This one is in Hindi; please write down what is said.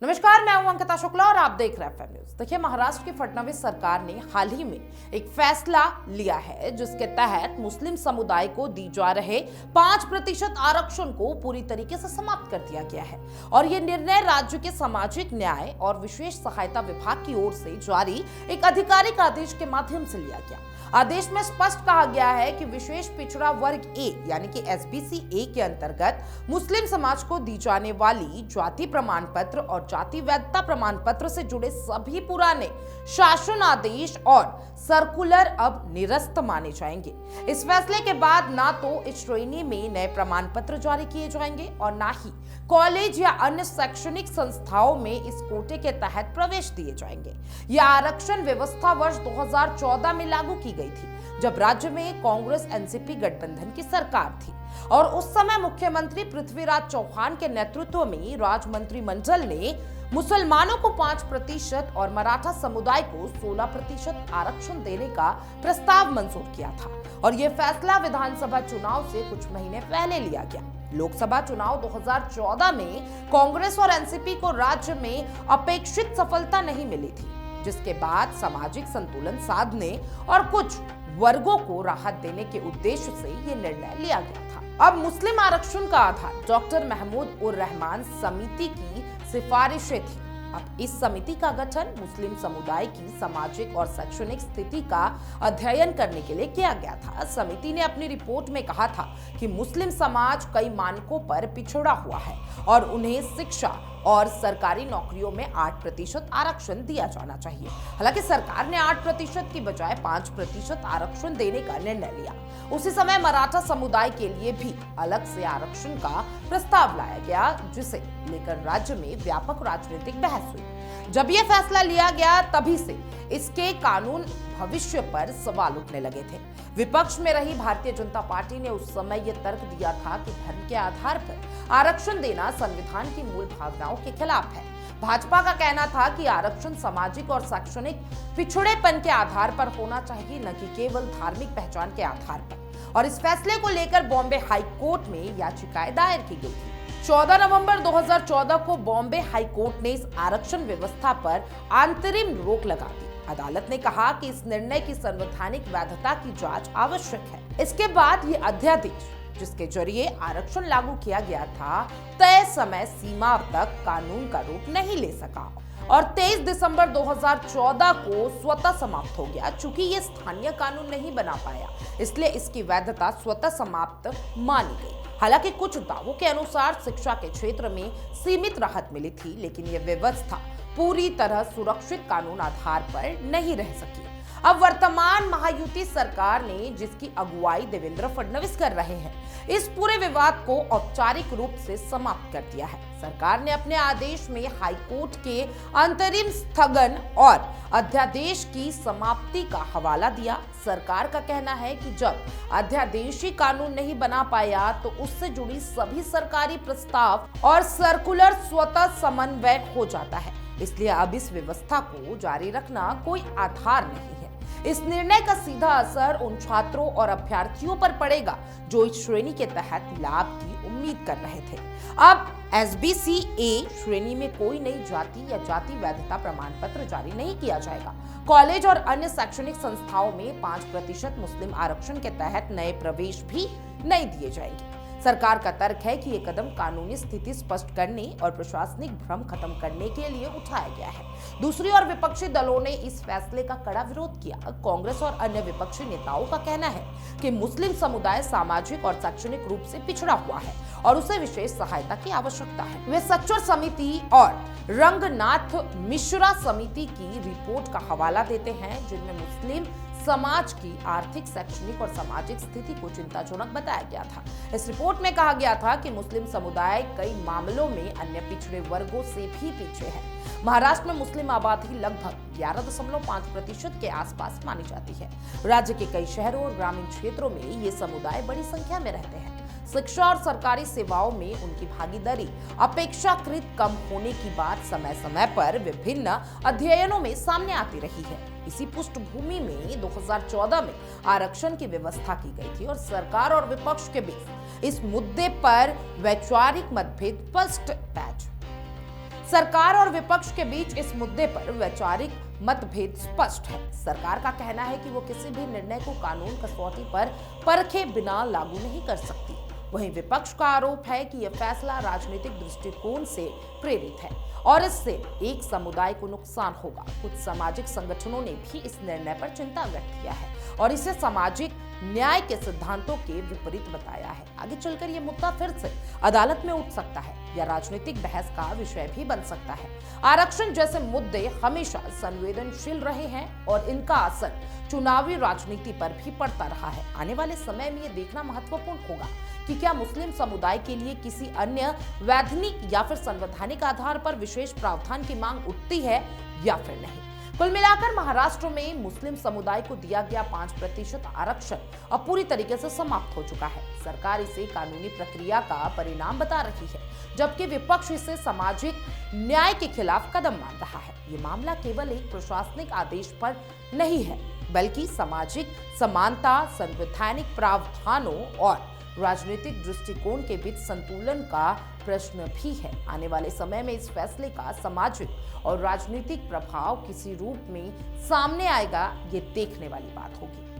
नमस्कार, मैं हूं अंकिता शुक्ला और आप देख रहे हैं एफएम न्यूज। देखिए, महाराष्ट्र की फडणवीस सरकार ने हाल ही में एक फैसला लिया है जिसके तहत मुस्लिम समुदाय को दी जा रहे 5% आरक्षण को पूरी तरीके से समाप्त कर दिया गया है। और ये निर्णय राज्य के सामाजिक न्याय और विशेष सहायता विभाग की ओर से जारी एक आधिकारिक आदेश के माध्यम से लिया गया। आदेश में स्पष्ट कहा गया है कि विशेष पिछड़ा वर्ग ए यानी कि एसबीसी ए के अंतर्गत मुस्लिम समाज को दी जाने वाली जाति प्रमाण पत्र और जाति वैधता प्रमाण पत्र से जुड़े सभी पुराने शासन आदेश और सर्कुलर अब निरस्त माने जाएंगे। इस फैसले के बाद ना तो इस श्रेणी में नए प्रमाण पत्र जारी किए जाएंगे और ना ही कॉलेज या अन्य शैक्षणिक संस्थाओं में इस कोटे के तहत प्रवेश दिए जाएंगे। यह आरक्षण व्यवस्था वर्ष 2014 में लागू की गई थी, जब राज्य में कांग्रेस एनसीपी गठबंधन की सरकार थी और उस समय मुख्यमंत्री पृथ्वीराज चौहान के नेतृत्व में राज्य मंत्रिमंडल ने मुसलमानों को 5% और मराठा समुदाय को 16% आरक्षण देने का प्रस्ताव मंजूर किया था। और यह फैसला विधानसभा चुनाव से कुछ महीने पहले लिया गया। लोकसभा चुनाव 2014 में कांग्रेस और एनसीपी को राज्य में अपेक्षित सफलता नहीं मिली थी, जिसके बाद सामाजिक संतुलन साधने और कुछ वर्गों को राहत देने के उद्देश्य से ये निर्णय लिया गया था। अब मुस्लिम आरक्षण का आधार डॉक्टर महमूद उर रहमान समिति की सिफारिशें थी। अब इस समिति का गठन मुस्लिम समुदाय की सामाजिक और शैक्षणिक स्थिति का अध्ययन करने के लिए किया गया था। समिति ने अपनी रिपोर्ट में कहा था कि मुस्लिम समाज कई मानकों पर पिछड़ा हुआ है और उन्हें शिक्षा और सरकारी नौकरियों में 8% आरक्षण दिया जाना चाहिए। हालांकि सरकार ने 8% की बजाय 5% आरक्षण देने का निर्णय लिया। उसी समय मराठा समुदाय के लिए भी अलग से आरक्षण का प्रस्ताव लाया गया, जिसे लेकर राज्य में व्यापक राजनीतिक बहस हुई। जब यह फैसला लिया गया तभी से इसके कानून भविष्य पर सवाल उठने लगे थे। विपक्ष में रही भारतीय जनता पार्टी ने उस समय यह तर्क दिया था कि धर्म के आधार पर आरक्षण देना संविधान की मूल भावनाओं के खिलाफ है। भाजपा का कहना था कि आरक्षण सामाजिक और शैक्षणिक पिछड़ेपन के आधार पर होना चाहिए, न कि केवल धार्मिक पहचान के आधार पर। और इस फैसले को लेकर बॉम्बे हाई कोर्ट में याचिकाएं दायर की गई थी। 14 नवंबर 2014 को बॉम्बे हाई कोर्ट ने इस आरक्षण व्यवस्था पर अंतरिम रोक लगा दी। अदालत ने कहा कि इस निर्णय की संवैधानिक वैधता की जांच आवश्यक है। इसके बाद ये अध्यादेश, जिसके जरिए आरक्षण लागू किया गया था, तय समय सीमा तक कानून का रूप नहीं ले सका और 23 दिसंबर 2014 को स्वतः समाप्त हो गया। चूंकि ये स्थानीय कानून नहीं बना पाया, इसलिए इसकी वैधता स्वतः समाप्त मानी गई। हालांकि कुछ दावों के अनुसार शिक्षा के क्षेत्र में सीमित राहत मिली थी, लेकिन यह व्यवस्था पूरी तरह सुरक्षित कानून आधार पर नहीं रह सकी। अब वर्तमान महायुति सरकार ने, जिसकी अगुवाई देवेंद्र फडणवीस कर रहे हैं, इस पूरे विवाद को औपचारिक रूप से समाप्त कर दिया है। सरकार ने अपने आदेश में हाई कोर्ट के अंतरिम स्थगन और अध्यादेश की समाप्ति का हवाला दिया। सरकार का कहना है कि जब अध्यादेशी कानून नहीं बना पाया तो उससे जुड़ी सभी सरकारी प्रस्ताव और सर्कुलर स्वतः समन्वय हो जाता है। इसलिए अब इस व्यवस्था को जारी रखना कोई आधार नहीं है। इस निर्णय का सीधा असर उन छात्रों और अभ्यर्थियों पर पड़ेगा जो इस श्रेणी के तहत लाभ की उम्मीद कर रहे थे। अब एसबीसी ए श्रेणी में कोई नई जाति या जाति वैधता प्रमाण पत्र जारी नहीं किया जाएगा। कॉलेज और अन्य शैक्षणिक संस्थाओं में 5% मुस्लिम आरक्षण के तहत नए प्रवेश भी नहीं दिए जाएंगे। सरकार का तर्क है कि ये कदम कानूनी स्थिति स्पष्ट करने और प्रशासनिक भ्रम खत्म करने के लिए उठाया गया है। दूसरी ओर विपक्षी दलों ने इस फैसले का कड़ा विरोध किया। कांग्रेस और अन्य विपक्षी नेताओं का कहना है कि मुस्लिम समुदाय सामाजिक और शैक्षणिक रूप से पिछड़ा हुआ है और उसे विशेष सहायता की आवश्यकता है। वे सच्चर समिति और रंगनाथ मिश्रा समिति की रिपोर्ट का हवाला देते हैं, जिनमें मुस्लिम समाज की आर्थिक, शैक्षणिक और सामाजिक स्थिति को चिंताजनक बताया गया था। इस रिपोर्ट में कहा गया था कि मुस्लिम समुदाय कई मामलों में अन्य पिछड़े वर्गों से भी पीछे है। महाराष्ट्र में मुस्लिम आबादी लगभग 11.5% के आसपास मानी जाती है। राज्य के कई शहरों और ग्रामीण क्षेत्रों में ये समुदाय बड़ी संख्या में रहते हैं। शिक्षा और सरकारी सेवाओं में उनकी भागीदारी अपेक्षाकृत कम होने की बात समय समय पर विभिन्न अध्ययनों में सामने आती रही है। इसी पृष्ठभूमि में 2014 में आरक्षण की व्यवस्था की गई थी और सरकार और विपक्ष के बीच इस मुद्दे पर वैचारिक मतभेद स्पष्ट पैच सरकार और विपक्ष के बीच इस मुद्दे पर वैचारिक मतभेद स्पष्ट है। सरकार का कहना है कि वो किसी भी निर्णय को कानून कसौटी पर परखे बिना लागू नहीं कर सकती। वहीं विपक्ष का आरोप है कि यह फैसला राजनीतिक दृष्टिकोण से प्रेरित है और इससे एक समुदाय को नुकसान होगा। कुछ सामाजिक संगठनों ने भी इस निर्णय पर चिंता व्यक्त किया है और इसे सामाजिक न्याय के सिद्धांतों के विपरीत बताया है। आगे चलकर यह मुद्दा फिर से अदालत में उठ सकता है या राजनीतिक बहस का विषय भी बन सकता है। आरक्षण जैसे मुद्दे हमेशा संवेदनशील रहे हैं और इनका असर चुनावी राजनीति पर भी पड़ता रहा है। आने वाले समय में यह देखना महत्वपूर्ण होगा कि क्या मुस्लिम समुदाय के लिए किसी अन्य वैधानिक या फिर संवैधानिक आधार पर विशेष प्रावधान की मांग उठती है या फिर नहीं। कुल मिलाकर महाराष्ट्र में मुस्लिम समुदाय को दिया गया 5% आरक्षण अब पूरी तरीके से समाप्त हो चुका है। सरकार इसे कानूनी प्रक्रिया का परिणाम बता रही है, जबकि विपक्ष इसे सामाजिक न्याय के खिलाफ कदम मान रहा है। ये मामला केवल एक प्रशासनिक आदेश पर नहीं है, बल्कि सामाजिक समानता, संवैधानिक प्रावधानों और राजनीतिक दृष्टिकोण के बीच संतुलन का प्रश्न भी है। आने वाले समय में इस फैसले का सामाजिक और राजनीतिक प्रभाव किसी रूप में सामने आएगा, ये देखने वाली बात होगी।